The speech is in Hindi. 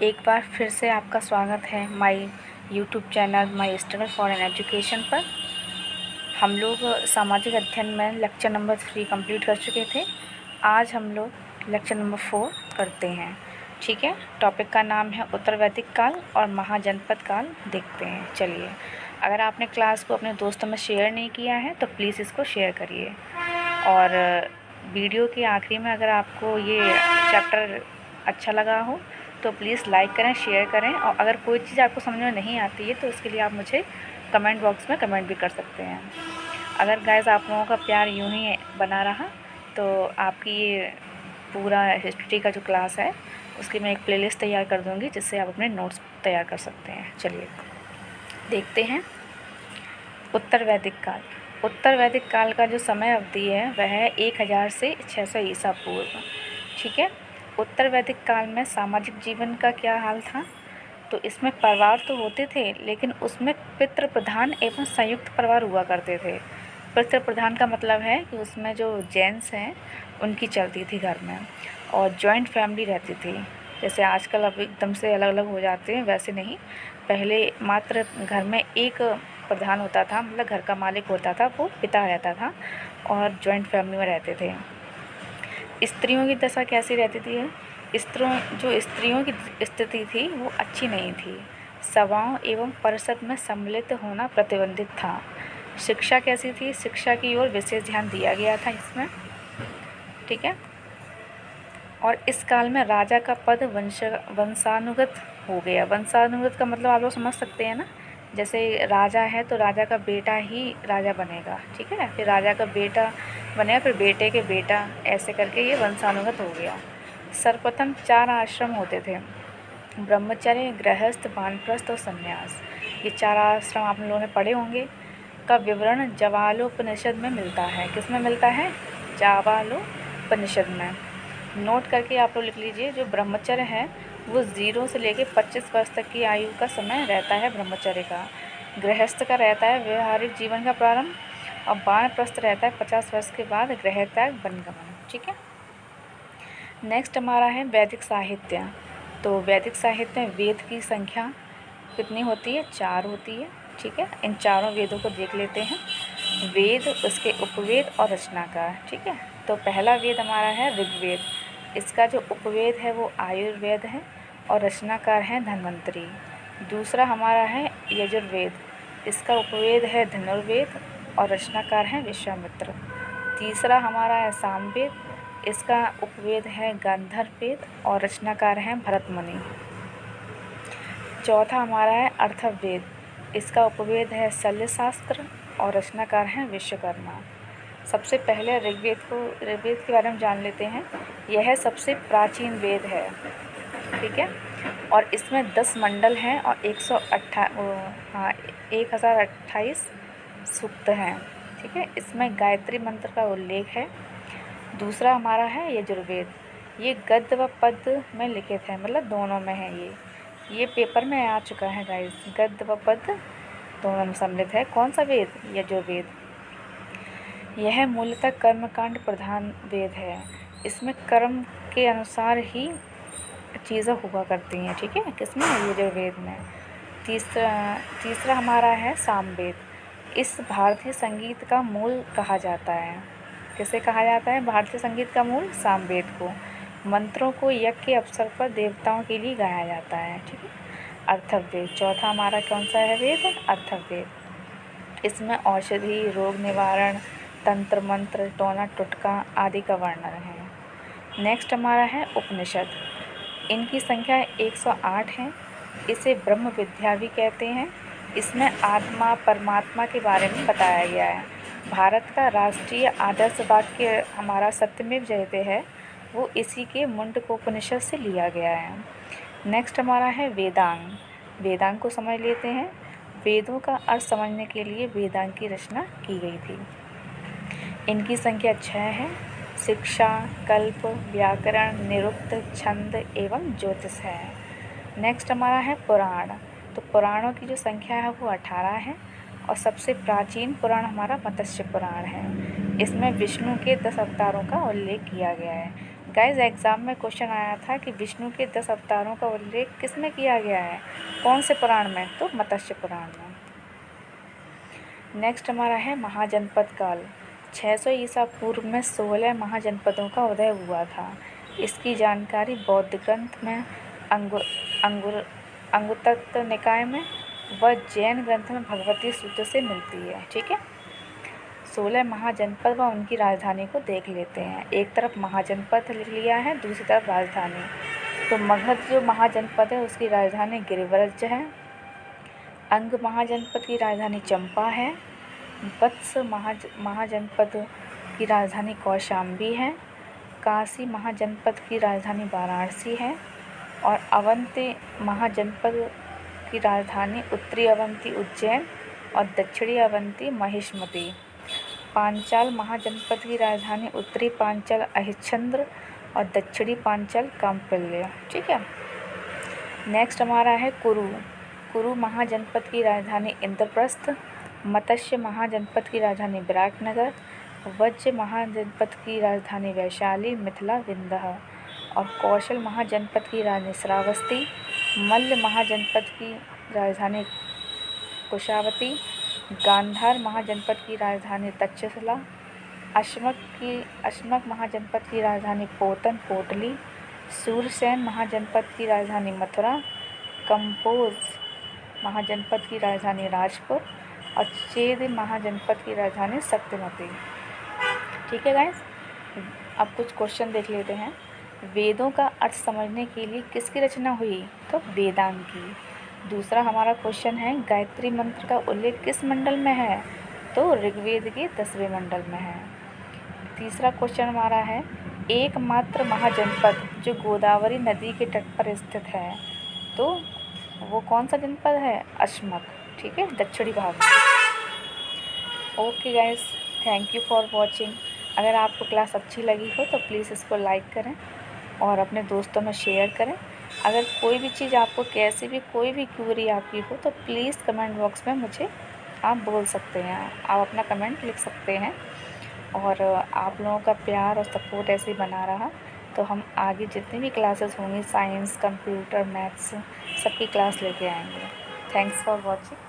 एक बार फिर से आपका स्वागत है my YouTube channel my struggle for an education पर। हम लोग सामाजिक अध्ययन में लेक्चर नंबर 3 कंप्लीट कर चुके थे। आज हम लोग लेक्चर नंबर 4 करते हैं। ठीक है, टॉपिक का नाम है उत्तर वैदिक काल और महाजनपद काल। देखते हैं, चलिए। अगर आपने क्लास को अपने दोस्तों में शेयर नहीं किया है तो प्लीज़ इसको शेयर करिए। और वीडियो के आखिरी में अगर आपको ये चैप्टर अच्छा लगा हो तो प्लीज़ लाइक करें, शेयर करें। और अगर कोई चीज़ आपको समझ में नहीं आती है तो उसके लिए आप मुझे कमेंट बॉक्स में कमेंट भी कर सकते हैं। अगर गाइस आप लोगों का प्यार यूं ही बना रहा तो आपकी ये पूरा हिस्ट्री का जो क्लास है उसकी मैं एक प्लेलिस्ट तैयार कर दूंगी जिससे आप अपने नोट्स तैयार कर सकते हैं। चलिए देखते हैं उत्तर वैदिक काल। उत्तर वैदिक काल का जो समय अवधि है वह है 1000 से 600 ईसा पूर्व। ठीक है, उत्तर वैदिक काल में सामाजिक जीवन का क्या हाल था? तो इसमें परिवार तो होते थे लेकिन उसमें पितृ प्रधान एवं संयुक्त परिवार हुआ करते थे। पितृ प्रधान का मतलब है कि उसमें जो जेंट्स हैं उनकी चलती थी घर में, और जॉइंट फैमिली रहती थी। जैसे आजकल अब एकदम से अलग अलग हो जाते हैं, वैसे नहीं। पहले मात्र घर में एक प्रधान होता था, मतलब घर का मालिक होता था, वो पिता रहता था और जॉइंट फैमिली में रहते थे। स्त्रियों की दशा कैसी रहती थी? स्त्रियों की स्थिति थी वो अच्छी नहीं थी। सभाओं एवं परिषद में सम्मिलित होना प्रतिबंधित था। शिक्षा कैसी थी? शिक्षा की ओर विशेष ध्यान दिया गया था इसमें। ठीक है, और इस काल में राजा का पद वंशानुगत हो गया। वंशानुगत का मतलब आप लोग समझ सकते हैं ना, जैसे राजा है तो राजा का बेटा ही राजा बनेगा। ठीक है, फिर राजा का बेटा बनेगा, फिर बेटे के बेटा, ऐसे करके ये वंशानुगत हो गया। सर्वप्रथम 4 आश्रम होते थे: ब्रह्मचर्य, गृहस्थ, वानप्रस्थ और संन्यास। ये 4 आश्रम आप लोगों ने पढ़े होंगे। का विवरण जाबालोपनिषद में मिलता है। किस में मिलता है? जाबालोपनिषद में। नोट करके आप लोग लिख लीजिए। जो ब्रह्मचर्य है वो 0 से लेकर 25 वर्ष तक की आयु का समय रहता है ब्रह्मचर्य का। गृहस्थ का रहता है व्यवहारिक जीवन का प्रारंभ, और वानप्रस्थ रहता है 50 वर्ष के बाद गृह त्याग, वनगमन। ठीक है, नेक्स्ट हमारा है वैदिक साहित्य। तो वैदिक साहित्य में वेद की संख्या कितनी होती है? 4 होती है। ठीक है, इन चारों वेदों को देख लेते हैं। वेद, उसके उपवेद और रचनाकार। ठीक है, तो पहला वेद हमारा है ऋग्वेद। इसका जो उपवेद है वो आयुर्वेद है और रचनाकार है धन्वंतरी। दूसरा हमारा है यजुर्वेद। इसका उपवेद है धनुर्वेद और रचनाकार है विश्वामित्र। तीसरा हमारा है सामवेद। इसका उपवेद है गांधारवेद और रचनाकार हैं भरतमुनि। चौथा हमारा है अर्थववेद। इसका उपवेद है शल्यशास्त्र और रचनाकार हैं विश्वकर्मा। सबसे पहले ऋग्वेद के बारे में जान लेते हैं। यह सबसे प्राचीन वेद है। ठीक है, और इसमें 10 मंडल हैं और 1028 सूक्त हैं। ठीक है, इसमें गायत्री मंत्र का उल्लेख है। दूसरा हमारा है यजुर्वेद। ये गद्य व पद्य में लिखित है, मतलब दोनों में है। ये पेपर में आ चुका है गाइस। गद्य व पद्य दोनों में सम्मिलित है। कौन सा वेद? यजुर्वेद। यह मूलतः कर्मकांड प्रधान वेद है। इसमें कर्म के अनुसार ही चीज़ें हुआ करती हैं। ठीक है, किसमें? यजुर्वेद में। तीसरा हमारा है सामवेद। इस भारतीय संगीत का मूल कहा जाता है। किसे कहा जाता है भारतीय संगीत का मूल? सामवेद को। मंत्रों को यज्ञ के अवसर पर देवताओं के लिए गाया जाता है। ठीक है, अर्थववेद। चौथा हमारा कौन सा है वेद? अर्थववेद। इसमें औषधि, रोग निवारण, तंत्र मंत्र, टोना टुटका आदि का वर्णन है। नेक्स्ट हमारा है उपनिषद। इनकी संख्या 108 है। इसे ब्रह्म विद्या भी कहते हैं। इसमें आत्मा, परमात्मा के बारे में बताया गया है। भारत का राष्ट्रीय आदर्श वाक्य हमारा सत्यमेव जयते है, वो इसी के मुंडकोपनिषद से लिया गया है। नेक्स्ट हमारा है वेदांग। वेदांग को समझ लेते हैं। वेदों का अर्थ समझने के लिए वेदांग की रचना की गई थी। इनकी संख्या 6 है। शिक्षा, कल्प, व्याकरण, निरुक्त, छंद एवं ज्योतिष है। नेक्स्ट हमारा है पुराण। तो पुराणों की जो संख्या है वो 18 है, और सबसे प्राचीन पुराण हमारा मत्स्य पुराण है। इसमें विष्णु के 10 अवतारों का उल्लेख किया गया है। गाइस एग्ज़ाम में क्वेश्चन आया था कि विष्णु के 10 अवतारों का उल्लेख किस में किया गया है, कौन से पुराण में? तो मत्स्य पुराण में। नेक्स्ट हमारा है महाजनपद काल। 600 ईसा पूर्व में 16 महाजनपदों का उदय हुआ था। इसकी जानकारी बौद्ध ग्रंथ में, अंगुत्तर निकाय में व जैन ग्रंथ में भगवती सूत्र से मिलती है। ठीक है, 16 महाजनपद व उनकी राजधानी को देख लेते हैं। एक तरफ महाजनपद लिया है, दूसरी तरफ राजधानी। तो मगध जो महाजनपद है उसकी राजधानी गिरिव्रज है। अंग महाजनपद की राजधानी चंपा है। वत्स महाजनपद की राजधानी कौशाम्बी है। काशी महाजनपद की राजधानी वाराणसी है। और अवंती महाजनपद की राजधानी उत्तरी अवंती उज्जैन और दक्षिणी अवंती महिष्मती। पांचाल महाजनपद की राजधानी उत्तरी पांचाल अहिच्छन्द्र और दक्षिणी पांचाल काम्पिल्य। ठीक है, नेक्स्ट हमारा है कुरु महाजनपद की राजधानी इंद्रप्रस्थ। मत्स्य महाजनपद की राजधानी विराटनगर। वज्र महाजनपद की राजधानी वैशाली मिथिला विंध्य। और कौशल महाजनपद की राजधानी श्रावस्ती। मल्ल महाजनपद की राजधानी कुशावती। गांधार महाजनपद की राजधानी तक्षशिला। अश्मक महाजनपद की राजधानी पोटली। सूरसेन महाजनपद की राजधानी मथुरा। कंपोज महाजनपद की राजधानी राजपुर। और चेद महाजनपद की राजधानी शक्तिमती। ठीक है गाइस, अब कुछ क्वेश्चन देख लेते हैं। वेदों का अर्थ समझने के लिए किसकी रचना हुई? तो वेदांग की। दूसरा हमारा क्वेश्चन है, गायत्री मंत्र का उल्लेख किस मंडल में है? तो ऋग्वेद के 10वें मंडल में है। तीसरा क्वेश्चन हमारा है, एकमात्र महाजनपद जो गोदावरी नदी के तट पर स्थित है, तो वो कौन सा जनपद है? अश्मक। ठीक है, दक्षिणी भाग में। Okay guys, thank you for watching. अगर आपको क्लास अच्छी लगी हो तो प्लीज़ इसको लाइक करें और अपने दोस्तों में शेयर करें। अगर कोई भी चीज़ आपको कैसी भी कोई भी क्वेरी आपकी हो तो प्लीज़ कमेंट बॉक्स में मुझे आप बोल सकते हैं, आप अपना कमेंट लिख सकते हैं। और आप लोगों का प्यार और सपोर्ट ऐसे ही बना रहा तो हम आगे जितनी भी क्लासेस होंगी, साइंस, कंप्यूटर, मैथ्स, सबकी क्लास लेके आएंगे। Thanks for watching.